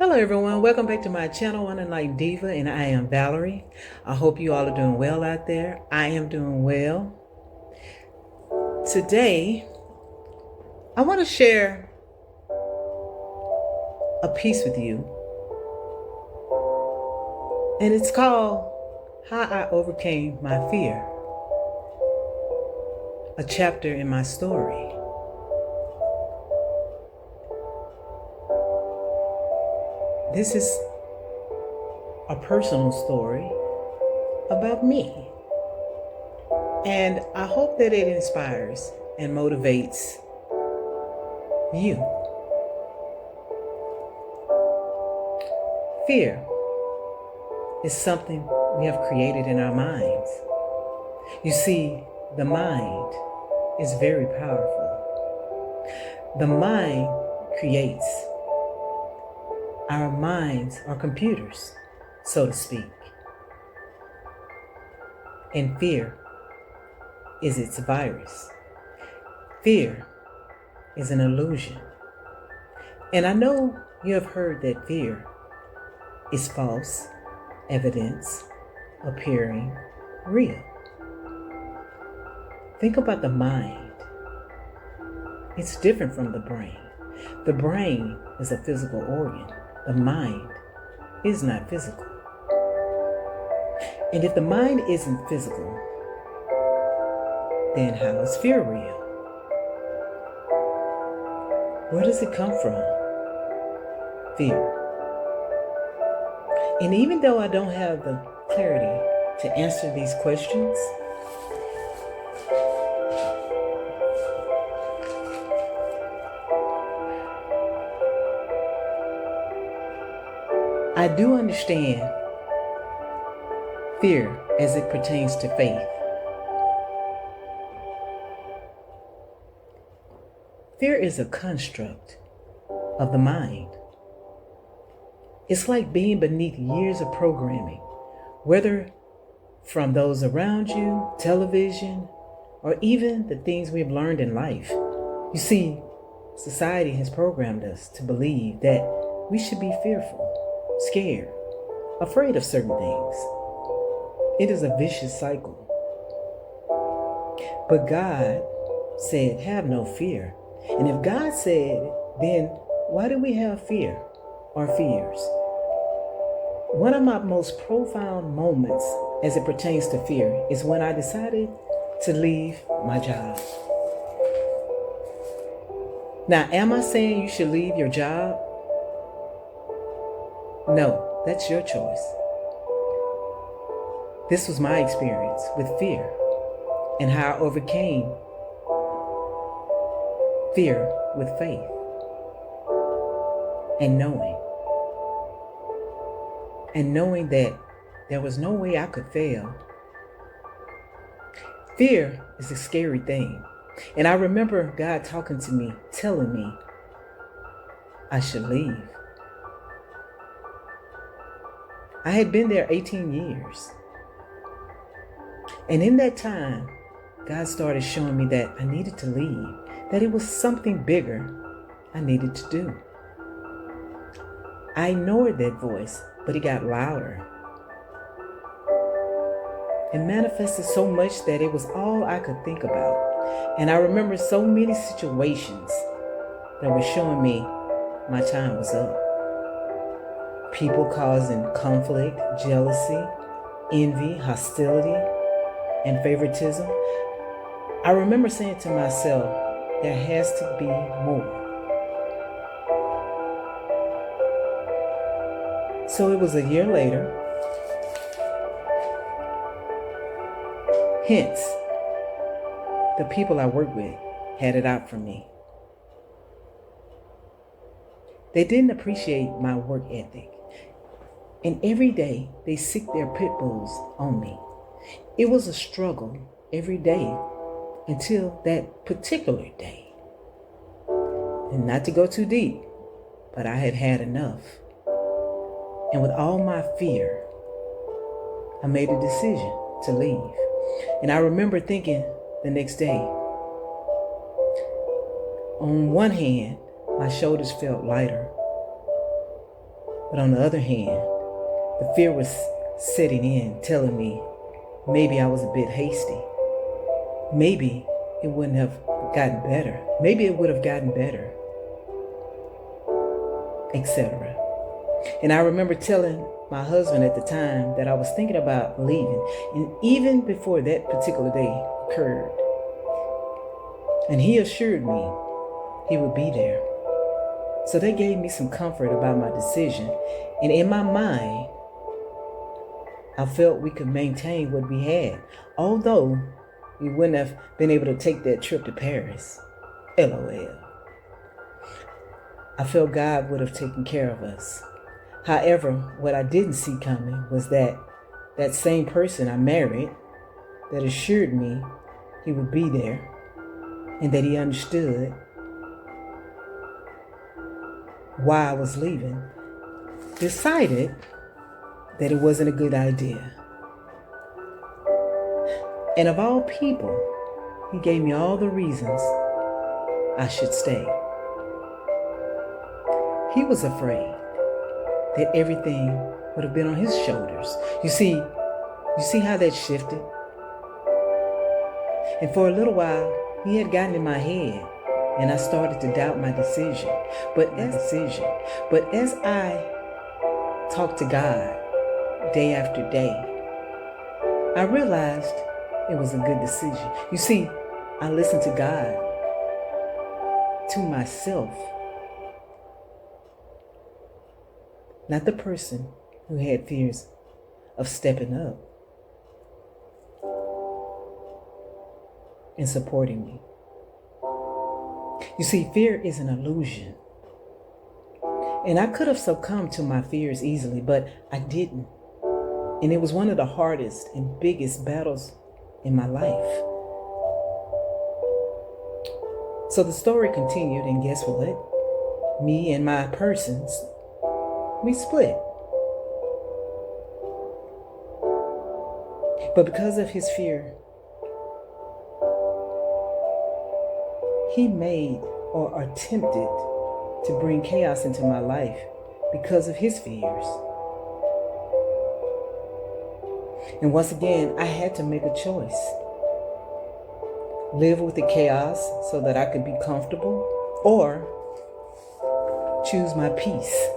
Hello everyone, welcome back to my channel, One and Like Diva, and I am Valerie. I hope you all are doing well out there. I am doing well. Today, I want to share a piece with you, and it's called How I Overcame My Fear, a chapter in my story. This is a personal story about me, and I hope that it inspires and motivates you. Fear is something we have created in our minds. You see, the mind is very powerful. The mind creates. Our minds are computers, so to speak. And fear is its virus. Fear is an illusion. And I know you have heard that fear is false evidence appearing real. Think about the mind. It's different from the brain. The brain is a physical organ. The mind is not physical. And if the mind isn't physical, then how is fear real? Where does it come from? Fear. And even though I don't have the clarity to answer these questions, I do understand fear as it pertains to faith. Fear is a construct of the mind. It's like being beneath years of programming, whether from those around you, television, or even the things we've learned in life. You see, society has programmed us to believe that we should be fearful, scared, afraid of certain things. It is a vicious cycle. But God said, have no fear. And if God said, then why do we have fear or fears? One of my most profound moments as it pertains to fear is when I decided to leave my job. Now, am I saying you should leave your job? No, that's your choice. This was my experience with fear and how I overcame fear with faith and knowing that there was no way I could fail. Fear is a scary thing. And I remember God talking to me, telling me I should leave. I had been there 18 years. And in that time, God started showing me that I needed to leave, that it was something bigger I needed to do. I ignored that voice, but it got louder. It manifested so much that it was all I could think about. And I remember so many situations that were showing me my time was up. People causing conflict, jealousy, envy, hostility, and favoritism. I remember saying to myself, there has to be more. So it was a year later. Hence, the people I worked with had it out for me. They didn't appreciate my work ethic. And every day they sick their pit bulls on me. It was a struggle every day until that particular day. And not to go too deep, but I had had enough. And with all my fear, I made a decision to leave. And I remember thinking the next day, on one hand, my shoulders felt lighter. But on the other hand, the fear was setting in, telling me maybe I was a bit hasty. Maybe it wouldn't have gotten better. Maybe it would have gotten better, etc. And I remember telling my husband at the time that I was thinking about leaving. And even before that particular day occurred, and he assured me he would be there. So that gave me some comfort about my decision. And in my mind, I felt we could maintain what we had, although we wouldn't have been able to take that trip to Paris. LOL. I felt God would have taken care of us. However, what I didn't see coming was that same person I married that assured me he would be there and that he understood why I was leaving, decided that it wasn't a good idea. And of all people, he gave me all the reasons I should stay. He was afraid that everything would have been on his shoulders. You see how that shifted? And for a little while, he had gotten in my head, and I started to doubt my decision. But as I talked to God day after day, I realized it was a good decision. You see, I listened to God, to myself, not the person who had fears of stepping up and supporting me. You see, fear is an illusion. And I could have succumbed to my fears easily, but I didn't. And it was one of the hardest and biggest battles in my life. So the story continued, and guess what? Me and my persons, we split. But because of his fear, he made or attempted to bring chaos into my life because of his fears. And once again, I had to make a choice. Live with the chaos so that I could be comfortable, or choose my peace,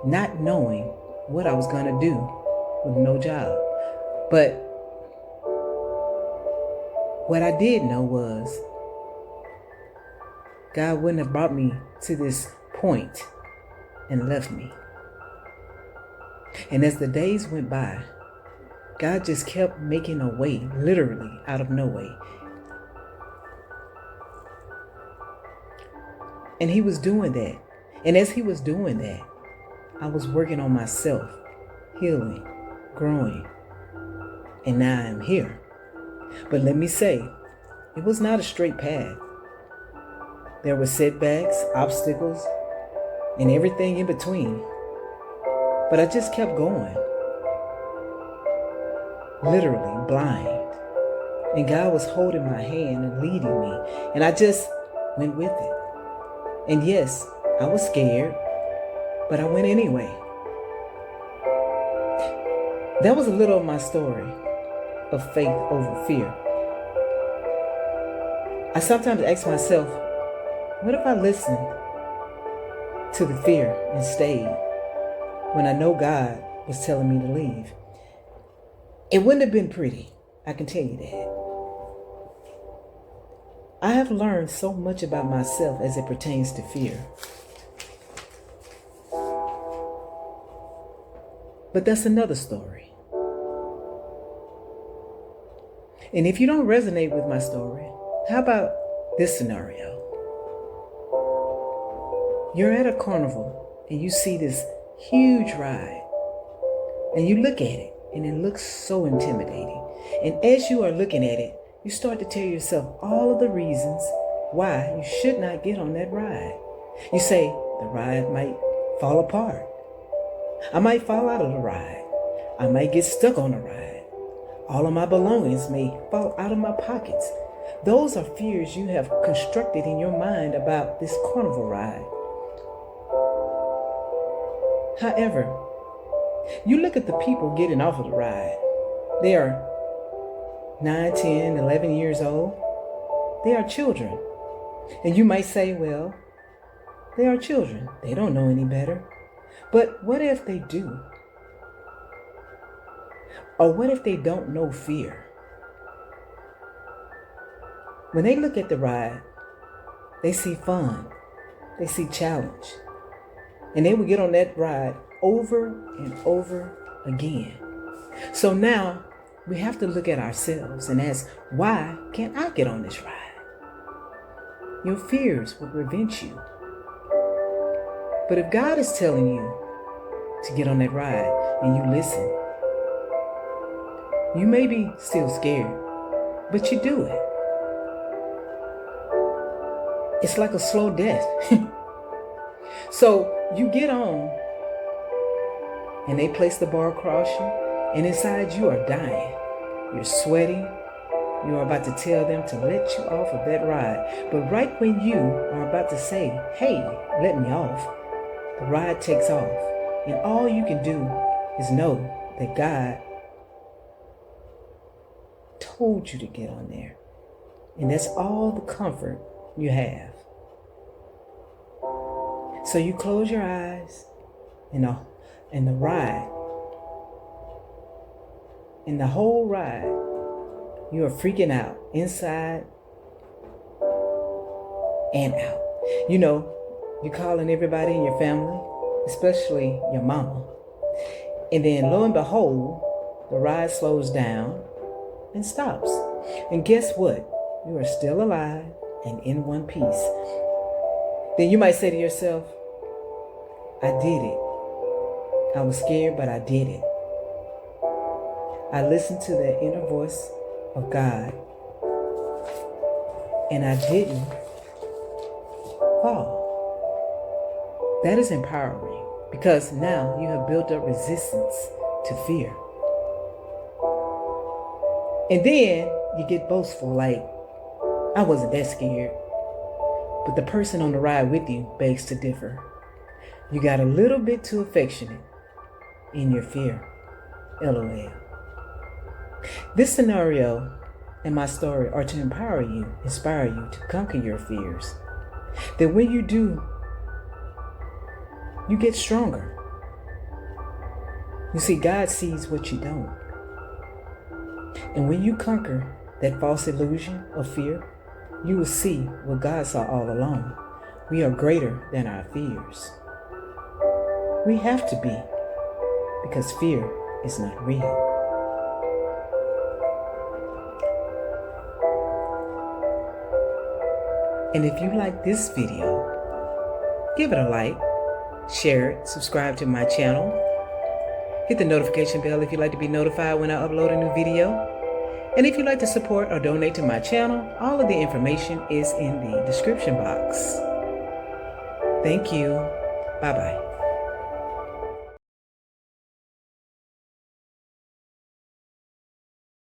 not knowing what I was going to do with no job. But what I did know was God wouldn't have brought me to this point and left me. And as the days went by, God just kept making a way, literally out of no way. And he was doing that. And as he was doing that, I was working on myself, healing, growing. And now I'm here. But let me say, it was not a straight path. There were setbacks, obstacles, and everything in between. But I just kept going. Literally blind. And God was holding my hand and leading me. And I just went with it. And yes, I was scared, but I went anyway. That was a little of my story of faith over fear. I sometimes ask myself, what if I listened to the fear and stayed when I know God was telling me to leave? It wouldn't have been pretty, I can tell you that. I have learned so much about myself as it pertains to fear. But that's another story. And if you don't resonate with my story, how about this scenario? You're at a carnival and you see this huge ride, and you look at it and it looks so intimidating. And as you are looking at it, you start to tell yourself all of the reasons why you should not get on that ride. You say, the ride might fall apart. I might fall out of the ride. I might get stuck on the ride. All of my belongings may fall out of my pockets. Those are fears you have constructed in your mind about this carnival ride. However, you look at the people getting off of the ride. They are 9, 10, 11 years old. They are children. And you might say, well, they are children. They don't know any better. But what if they do? Or what if they don't know fear? When they look at the ride, they see fun. They see challenge. And they will get on that ride over and over again. So now we have to look at ourselves and ask, why can't I get on this ride? Your fears will prevent you. But if God is telling you to get on that ride and you listen, you may be still scared, but you do it. It's like a slow death. So you get on and they place the bar across you, and inside you are dying. You're sweating. You are about to tell them to let you off of that ride. But right when you are about to say, hey, let me off, the ride takes off. And all you can do is know that God told you to get on there. And that's all the comfort you have. So you close your eyes and the ride, and the whole ride, you are freaking out inside and out. You know, you're calling everybody in your family, especially your mama. And then lo and behold, the ride slows down and stops. And guess what? You are still alive and in one piece. Then you might say to yourself, I did it. I was scared, but I did it. I listened to the inner voice of God, and I didn't fall. That is empowering, because now you have built up resistance to fear. And then you get boastful, like, I wasn't that scared. But the person on the ride with you begs to differ. You got a little bit too affectionate in your fear. LOL. This scenario and my story are to empower you, inspire you to conquer your fears. That when you do, you get stronger. You see, God sees what you don't. And when you conquer that false illusion of fear, you will see what God saw all along. We are greater than our fears. We have to be, because fear is not real. And if you like this video, give it a like, share it, subscribe to my channel, hit the notification bell if you'd like to be notified when I upload a new video. And if you'd like to support or donate to my channel, all of the information is in the description box. Thank you. Bye-bye.